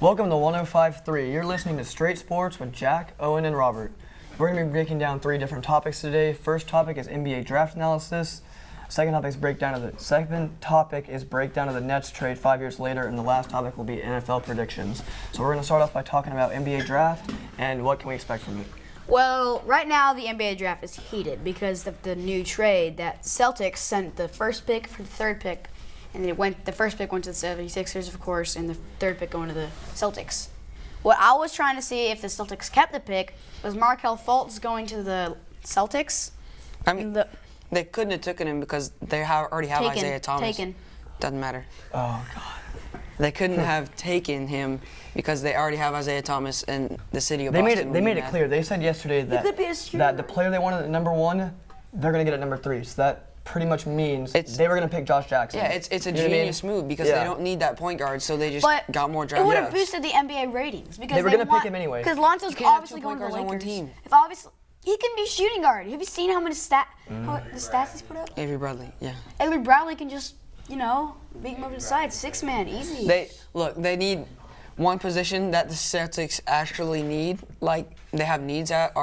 Welcome to 105.3. You're listening to Straight Sports with Jack, Owen, and Robert. We're going to be breaking down 3 different topics today. First topic is NBA draft analysis. Second topic is breakdown of the Nets trade 5 years later, and the last topic will be NFL predictions. So we're going to start off by talking about NBA draft and what can we expect from it. Well, right now the NBA draft is heated because of the new trade that Celtics sent the first pick for the third pick, and the first pick went to the 76ers, of course, and the third pick going to the Celtics. What I was trying to see if the Celtics kept the pick was Markelle Fultz going to the Celtics. I mean, they couldn't have taken him because they already have Isaiah Thomas. Doesn't matter. Oh, God. They couldn't have taken him because they already have Isaiah Thomas in the city of Boston. They made it clear. They said yesterday that the player they wanted at number 1, they're going to get at number 3. So that pretty much means they were going to pick Josh Jackson. Yeah, it's a genius move because they don't need that point guard, so they just got more draft picks. It would picks. have boosted the NBA ratings because they were going to pick him anyway. Because Lonzo's obviously going to the Lakers. On one team. He can be shooting guard. Have you seen how many the stats he's put up? Avery Bradley, yeah. Avery Bradley can just, beat him over the side, 6-man, easy. They need one position that the Celtics actually need, like they have needs at,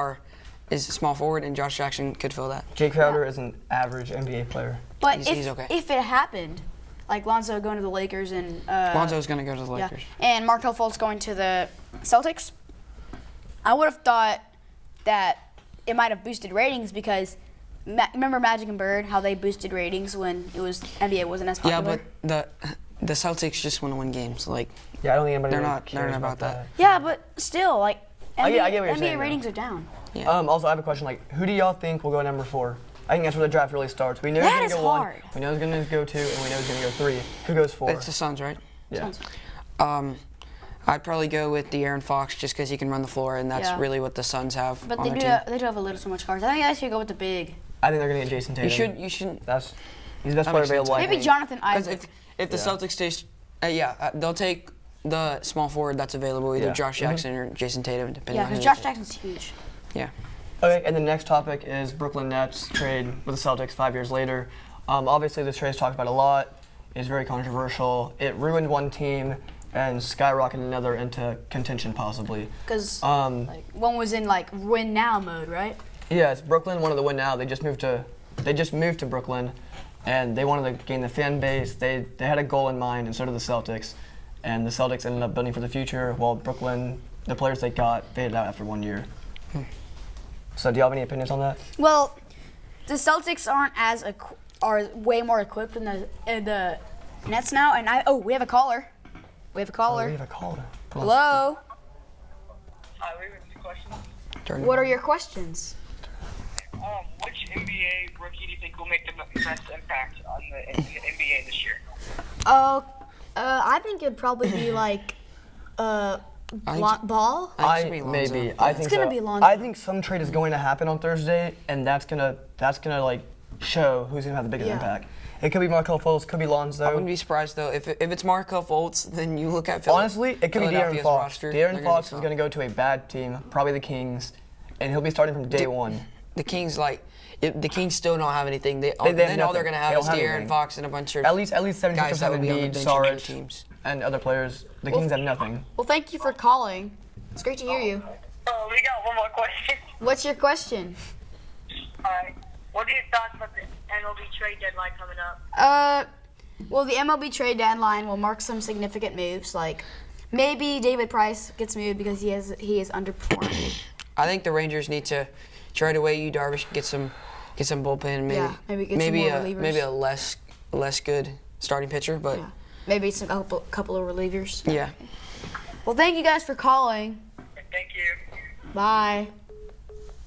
is small forward, and Josh Jackson could fill that. Jay Crowder is an average NBA player. But he's okay. If it happened, like Lonzo going to the Lakers and Lonzo's going to go to the Lakers. And Markelle Fultz going to the Celtics, I would have thought that it might have boosted ratings because remember Magic and Bird, how they boosted ratings when NBA wasn't as popular? Yeah, but the Celtics just want to win games. I don't think anybody they're not about that. Yeah, but still, I get what you're saying, ratings are down. Yeah. Also, I have a question. Who do y'all think will go number 4? I think that's where the draft really starts. We know who's going to go 1, we know who's going to go 2, and we know who's going to go 3. Who goes 4? It's the Suns, right? Yeah. I'd probably go with De'Aaron Fox just because he can run the floor, and that's really what the Suns have. But on they their do have a little too much cards. I think I should go with the big. I think they're going to get Jason Tatum. You shouldn't. He's the best player available. Maybe Jonathan Isaac. If the Celtics stays, they'll take the small forward that's available, either Josh Jackson or Jason Tatum, depending on who. Yeah, because Josh Jackson's huge. Yeah. Okay, and the next topic is Brooklyn Nets trade with the Celtics 5 years later. Obviously, this trade is talked about a lot. It's very controversial. It ruined one team and skyrocketed another into contention, possibly. Because one was in win now mode, right? Yeah, it's Brooklyn wanted to win now. They just moved to Brooklyn, and they wanted to gain the fan base. They had a goal in mind, and so did the Celtics. And the Celtics ended up building for the future, while Brooklyn, the players they got, faded out after 1 year. So, do you have any opinions on that? Well, the Celtics are way more equipped than the Nets now. And we have a caller. We have a caller. Hello. Hi, we have 2 questions. What are your questions? Which NBA rookie do you think will make the best impact on the NBA this year? I think it'd probably be Ball. I think it's gonna be Lonzo. I think some trade is going to happen on Thursday, and that's gonna show who's gonna have the biggest impact. It could be Markelle Fultz, could be Lonzo. I wouldn't be surprised though if it's Markelle Fultz, then you look at Honestly, it could be De'Aaron Fox. Roster. De'Aaron Fox is gonna go to a bad team, probably the Kings, and he'll be starting from day 1. The Kings the Kings still don't have anything. All they're gonna have is De'Aaron Fox and a bunch of at least 70% guys that would be on the bench of Saric, teams. And other players. The Kings have nothing. Well, thank you for calling. It's great to hear you. We got one more question. What's your question? Alright. What are your thoughts about the MLB trade deadline coming up? Well, the MLB trade deadline will mark some significant moves. Maybe David Price gets moved because he is underperformed. I think the Rangers need to trade away Yu Darvish, get some bullpen, maybe get some more relievers. Maybe a less good starting pitcher, but maybe a couple of relievers. Yeah. Well, thank you guys for calling. Thank you. Bye.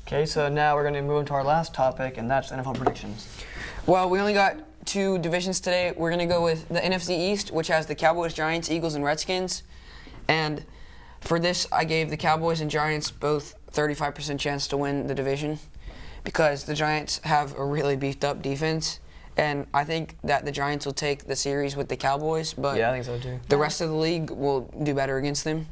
Okay, so now we're going to move into our last topic, and that's NFL predictions. Well, we only got 2 divisions today. We're going to go with the NFC East, which has the Cowboys, Giants, Eagles, and Redskins. And for this, I gave the Cowboys and Giants both 35% chance to win the division because the Giants have a really beefed up defense. And I think that the Giants will take the series with the Cowboys, but I think so too. The rest of the league will do better against them,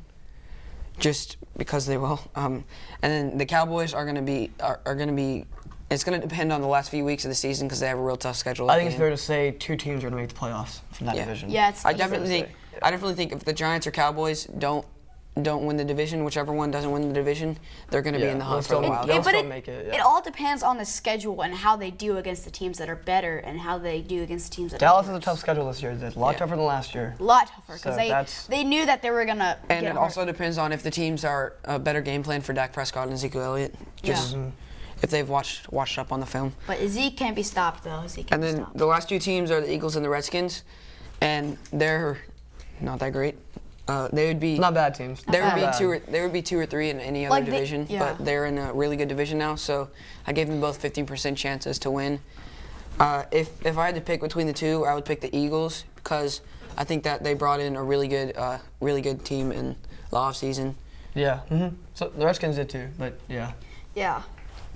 just because they will. And then the Cowboys are going to be. It's going to depend on the last few weeks of the season because they have a real tough schedule. I think it's fair to say 2 teams are going to make the playoffs from that division. Yeah, I definitely think if the Giants or Cowboys don't don't win the division, whichever one doesn't win the division, they're going to be in the hunt for the wild They'll card. still make it. Yeah. It all depends on the schedule and how they do against the teams that are better and how they do against the teams that Dallas are has a tough schedule this year. It's a lot tougher than last year. a lot tougher So because they knew that they were gonna. And get it hurt. also depends on if the teams are a better game plan for Dak Prescott and Ezekiel Elliott. Just if they've watched up on the film. But Zeke can't be stopped though. Zeke can't And be then stopped. the last two teams are the Eagles and the Redskins, and they're not that great. They would be Not bad teams. There would bad. be two or 3 in any other Like division, but they're in a really good division now. So I gave them both 15% chances to win. If I had to pick between the two, I would pick the Eagles because I think that they brought in a really good team in the offseason. Yeah. So the Redskins did too, but yeah. Yeah.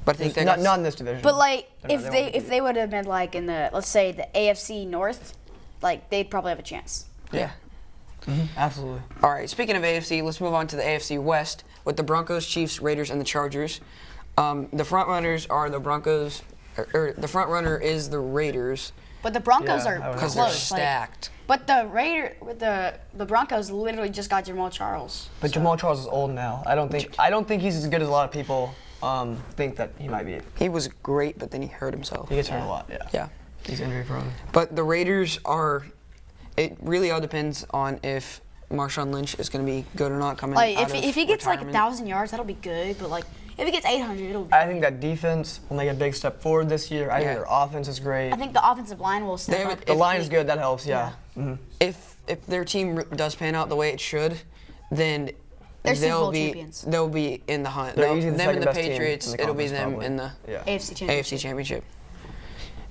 But I think they Not got in this division. But like, They're not- they won't if they would have been like in the, let's say the AFC North, like they'd probably have a chance. yeah. Absolutely. All right. Speaking of AFC, let's move on to the AFC West with the Broncos, Chiefs, Raiders, and the Chargers. The front runners are the Broncos. Or the front runner is the Raiders But the Broncos Yeah, I are would because close. they're like- stacked. but the Broncos literally just got Jamal Charles. But Jamal Charles is old now. I don't think he's as good as a lot of people think that he might be. He was great, but then he hurt himself. He gets hurt a lot. Yeah. Yeah. He's injury prone. But the Raiders are. It really all depends on if Marshawn Lynch is going to be good or not coming Like out of if he gets like retirement. 1,000 yards, that'll be good. But like if he gets 800, it'll. I think that defense will make a big step forward this year. I Yeah. think their offense is great. I think the offensive line will They step have up. it- The if line he- is good. That helps. Yeah. If their team does pan out the way it should, then They're Super Bowl they'll champions. be in the hunt. They're easily the them and the second-best team Patriots, in the it'll be conference, them probably. in the Yeah. AFC Championship. AFC Championship.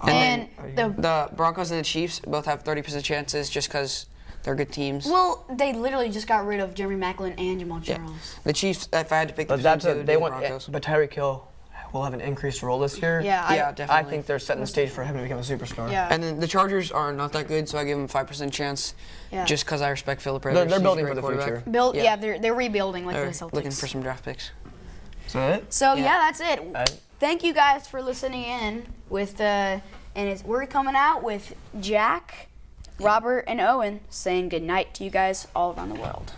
And The Broncos and the Chiefs both have 30% chances just because they're good teams. well, they literally just got rid of Jeremy Maclin and Jamal Yeah. Charles. The Chiefs, if I had to pick the But that's two, a, it would they be the want. Broncos. But Tyreek Hill will have an increased role this year. Yeah. Yeah, I definitely. think they're setting the stage for him to become a superstar. Yeah. And then the Chargers are not that good, so I give them 5% chance Yeah. just because I respect Philip Rivers. They're He's a building great for the quarterback. future. Yeah, they're rebuilding like They're the Celtics. looking for some draft picks. So it. So Yeah. yeah, that's it. Alright. Thank you guys for listening in with we're coming out with Jack, Robert, and Owen saying good night to you guys all around the world.